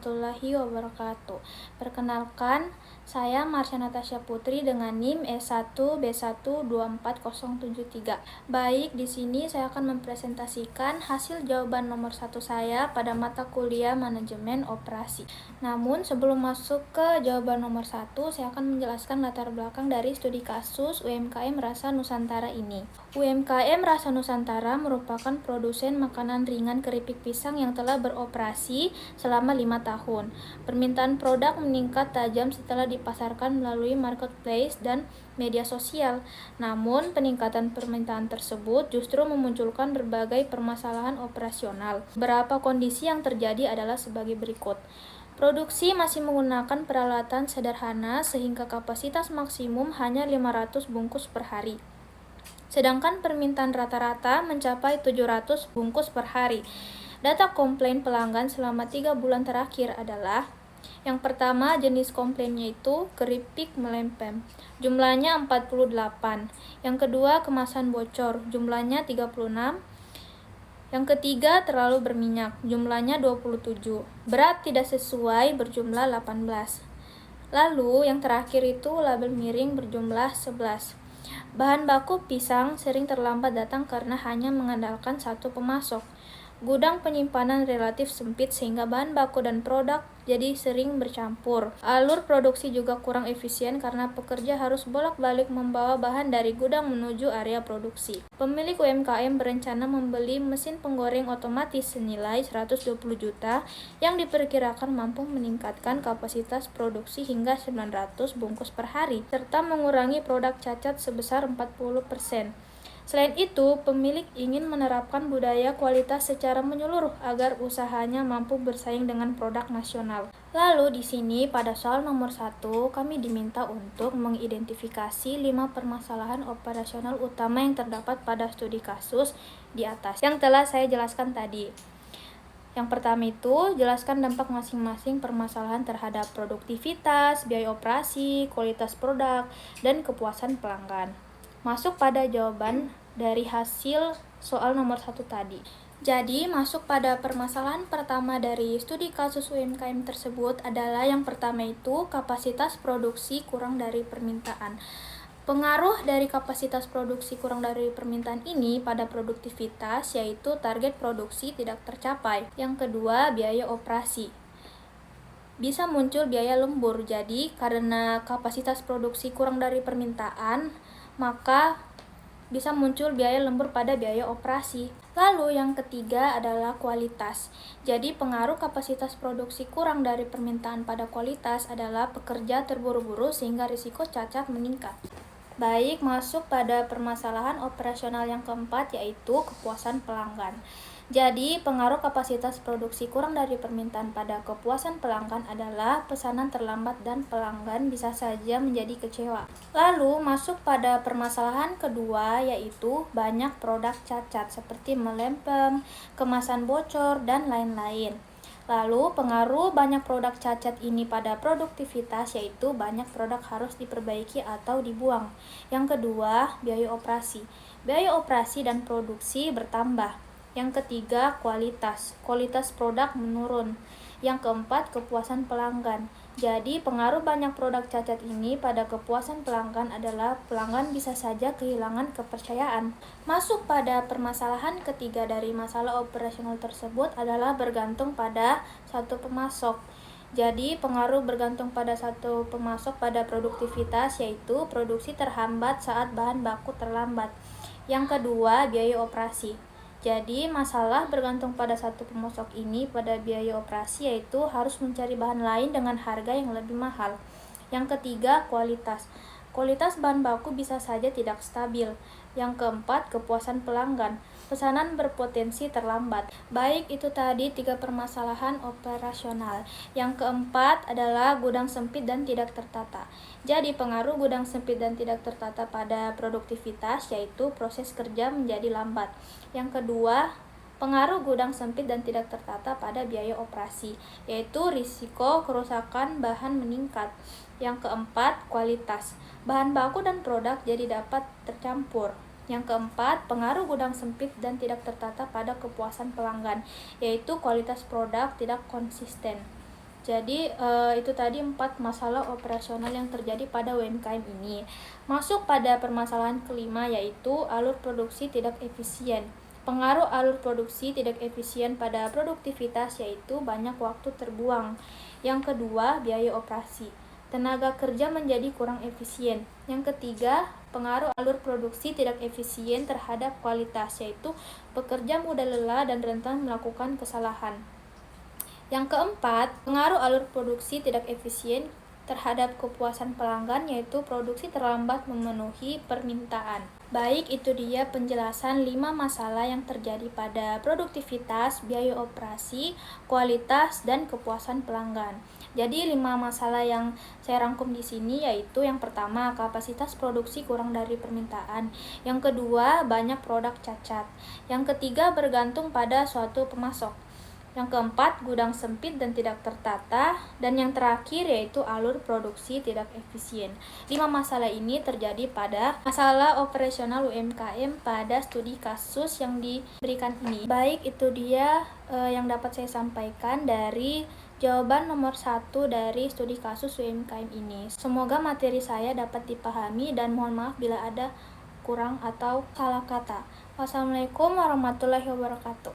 warahmatullahi wabarakatuh. Perkenalkan, saya Marsha Natasha Putri dengan NIM S1B1240073. Baik, di sini saya akan mempresentasikan hasil jawaban nomor 1 saya pada mata kuliah Manajemen Operasi. Namun, sebelum masuk ke jawaban nomor 1, saya akan menjelaskan latar belakang dari studi kasus UMKM Rasa Nusantara ini. UMKM Rasa Nusantara merupakan produsen makanan ringan keripik pisang yang telah beroperasi selama 5 tahun. Permintaan produk meningkat tajam setelah dipasarkan melalui marketplace dan media sosial. Namun, peningkatan permintaan tersebut justru memunculkan berbagai permasalahan operasional. Beberapa kondisi yang terjadi adalah sebagai berikut. Produksi masih menggunakan peralatan sederhana sehingga kapasitas maksimum hanya 500 bungkus per hari. Sedangkan permintaan rata-rata mencapai 700 bungkus per hari. Data komplain pelanggan selama 3 bulan terakhir adalah: yang pertama, jenis komplainnya itu keripik melempem, jumlahnya 48. Yang kedua, kemasan bocor, jumlahnya 36. Yang ketiga, terlalu berminyak, jumlahnya 27. Berat tidak sesuai, berjumlah 18. Lalu, yang terakhir itu label miring, berjumlah 11. Bahan baku pisang sering terlambat datang karena hanya mengandalkan satu pemasok. Gudang penyimpanan relatif sempit sehingga bahan baku dan produk jadi sering bercampur. Alur produksi juga kurang efisien karena pekerja harus bolak-balik membawa bahan dari gudang menuju area produksi. Pemilik UMKM berencana membeli mesin penggoreng otomatis senilai 120 juta yang diperkirakan mampu meningkatkan kapasitas produksi hingga 900 bungkus per hari serta mengurangi produk cacat sebesar 40%. Selain itu, pemilik ingin menerapkan budaya kualitas secara menyeluruh agar usahanya mampu bersaing dengan produk nasional. Lalu di sini pada soal nomor 1, kami diminta untuk mengidentifikasi 5 permasalahan operasional utama yang terdapat pada studi kasus di atas yang telah saya jelaskan tadi. Yang pertama itu, jelaskan dampak masing-masing permasalahan terhadap produktivitas, biaya operasi, kualitas produk, dan kepuasan pelanggan. Masuk pada jawaban dari hasil soal nomor 1 tadi. Jadi, masuk pada permasalahan pertama dari studi kasus UMKM tersebut adalah yang pertama itu kapasitas produksi kurang dari permintaan. Pengaruh dari kapasitas produksi kurang dari permintaan ini pada produktivitas yaitu target produksi tidak tercapai. Yang kedua, biaya operasi. Bisa muncul biaya lembur. Jadi, karena kapasitas produksi kurang dari permintaan, maka bisa muncul biaya lembur pada biaya operasi. Lalu yang ketiga adalah kualitas. Jadi pengaruh kapasitas produksi kurang dari permintaan pada kualitas adalah pekerja terburu-buru sehingga risiko cacat meningkat. Baik, masuk pada permasalahan operasional yang keempat yaitu kepuasan pelanggan. Jadi, pengaruh kapasitas produksi kurang dari permintaan pada kepuasan pelanggan adalah pesanan terlambat dan pelanggan bisa saja menjadi kecewa. Lalu, masuk pada permasalahan kedua yaitu banyak produk cacat seperti melempem, kemasan bocor, dan lain-lain. Lalu, pengaruh banyak produk cacat ini pada produktivitas yaitu banyak produk harus diperbaiki atau dibuang. Yang kedua, biaya operasi. Biaya operasi dan produksi bertambah. Yang ketiga, kualitas. Kualitas produk menurun. Yang keempat, kepuasan pelanggan. Jadi, pengaruh banyak produk cacat ini pada kepuasan pelanggan adalah pelanggan bisa saja kehilangan kepercayaan. Masuk pada permasalahan ketiga dari masalah operasional tersebut adalah bergantung pada satu pemasok. Jadi, pengaruh bergantung pada satu pemasok pada produktivitas yaitu produksi terhambat saat bahan baku terlambat. Yang kedua, biaya operasi. Jadi, masalah bergantung pada satu pemasok ini pada biaya operasi yaitu harus mencari bahan lain dengan harga yang lebih mahal. Yang ketiga, kualitas. Kualitas bahan baku bisa saja tidak stabil. Yang keempat, kepuasan pelanggan. Pesanan berpotensi terlambat. Baik, itu tadi 3 permasalahan operasional. Yang keempat adalah gudang sempit dan tidak tertata. Jadi, pengaruh gudang sempit dan tidak tertata pada produktivitas yaitu proses kerja menjadi lambat. Yang kedua, pengaruh gudang sempit dan tidak tertata pada biaya operasi, yaitu risiko kerusakan bahan meningkat. Yang keempat, kualitas. Bahan baku dan produk jadi dapat tercampur. Yang keempat, pengaruh gudang sempit dan tidak tertata pada kepuasan pelanggan, yaitu kualitas produk tidak konsisten. Jadi itu tadi 4 masalah operasional yang terjadi pada UMKM ini. Masuk pada permasalahan kelima, yaitu alur produksi tidak efisien. Pengaruh alur produksi tidak efisien pada produktivitas yaitu banyak waktu terbuang. Yang kedua, biaya operasi. Tenaga kerja menjadi kurang efisien. Yang ketiga, pengaruh alur produksi tidak efisien terhadap kualitas, yaitu pekerja mudah lelah dan rentan melakukan kesalahan. Yang keempat, pengaruh alur produksi tidak efisien terhadap kepuasan pelanggan, yaitu produksi terlambat memenuhi permintaan. Baik, itu dia penjelasan 5 masalah yang terjadi pada produktivitas, biaya operasi, kualitas, dan kepuasan pelanggan. Jadi 5 masalah yang saya rangkum di sini yaitu yang pertama, kapasitas produksi kurang dari permintaan. Yang kedua, banyak produk cacat. Yang ketiga, bergantung pada suatu pemasok. Yang keempat, gudang sempit dan tidak tertata. Dan yang terakhir yaitu alur produksi tidak efisien. 5 masalah ini terjadi pada masalah operasional UMKM pada studi kasus yang diberikan ini. Baik, itu dia yang dapat saya sampaikan dari jawaban nomor 1 dari studi kasus UMKM ini. Semoga materi saya dapat dipahami dan mohon maaf bila ada kurang atau salah kata. Wassalamualaikum warahmatullahi wabarakatuh.